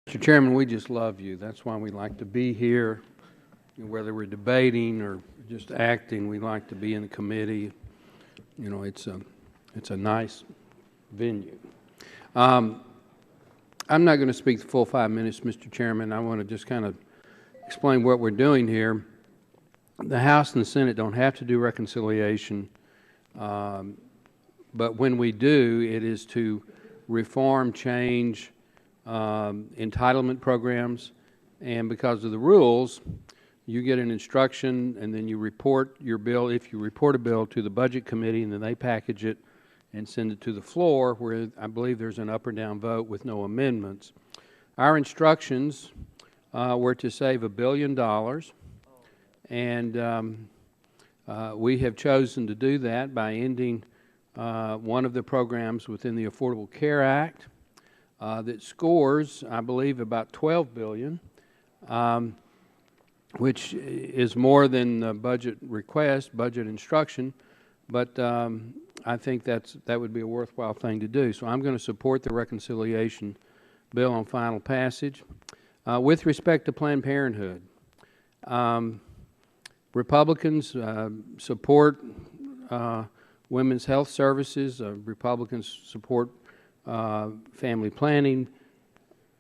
Mr. Chairman, we just love you. That's why we like to be here. Whether we're debating or just acting, we like to be in the committee. You know, it's a nice venue. I'm not going to speak the full 5 minutes, Mr. Chairman. I want to just kind of explain what we're doing here. The House and the Senate don't have to do reconciliation, but when we do, it is to reform, change entitlement programs, and because of the rules, you get an instruction and then you report your bill, if you report a bill, to the Budget Committee, and then they package it and send it to the floor where I believe there's an up or down vote with no amendments. Our instructions were to save $1 billion, and we have chosen to do that by ending one of the programs within the Affordable Care Act that scores, I believe, about $12 billion, which is more than the budget request, budget instruction, but I think that would be a worthwhile thing to do. So I'm going to support the reconciliation bill on final passage. With respect to Planned Parenthood, Republicans support women's health services. Republicans support family planning.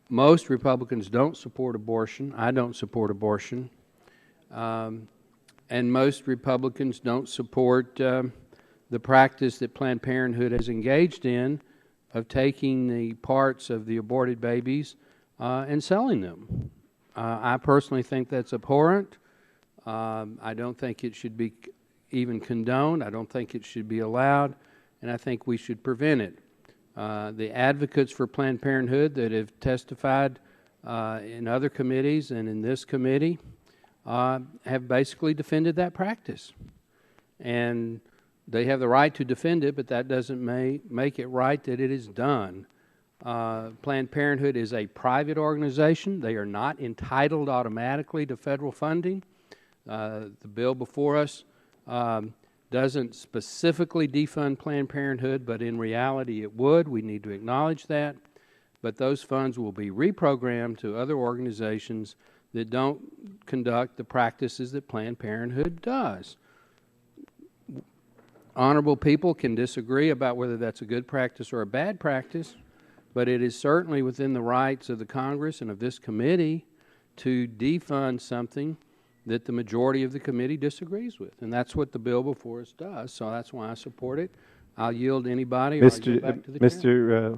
Most Republicans don't support abortion. I don't support abortion. And most Republicans don't support the practice that Planned Parenthood has engaged in of taking the parts of the aborted babies and selling them. I personally think that's abhorrent. I don't think it should be even condoned. I don't think it should be allowed, and I think we should prevent it. The advocates for Planned Parenthood that have testified in other committees and in this committee have basically defended that practice. And they have the right to defend it, but that doesn't make it right that it is done. Planned Parenthood is a private organization. They are not entitled automatically to federal funding. The bill before us doesn't specifically defund Planned Parenthood, but in reality it would. We need to acknowledge that. But those funds will be reprogrammed to other organizations that don't conduct the practices that Planned Parenthood does. Honorable people can disagree about whether that's a good practice or a bad practice, but it is certainly within the rights of the Congress and of this committee to defund something that the majority of the committee disagrees with. And that's what the bill before us does, so that's why I support it. I'll yield to anybody, or I'll go back to the chairman.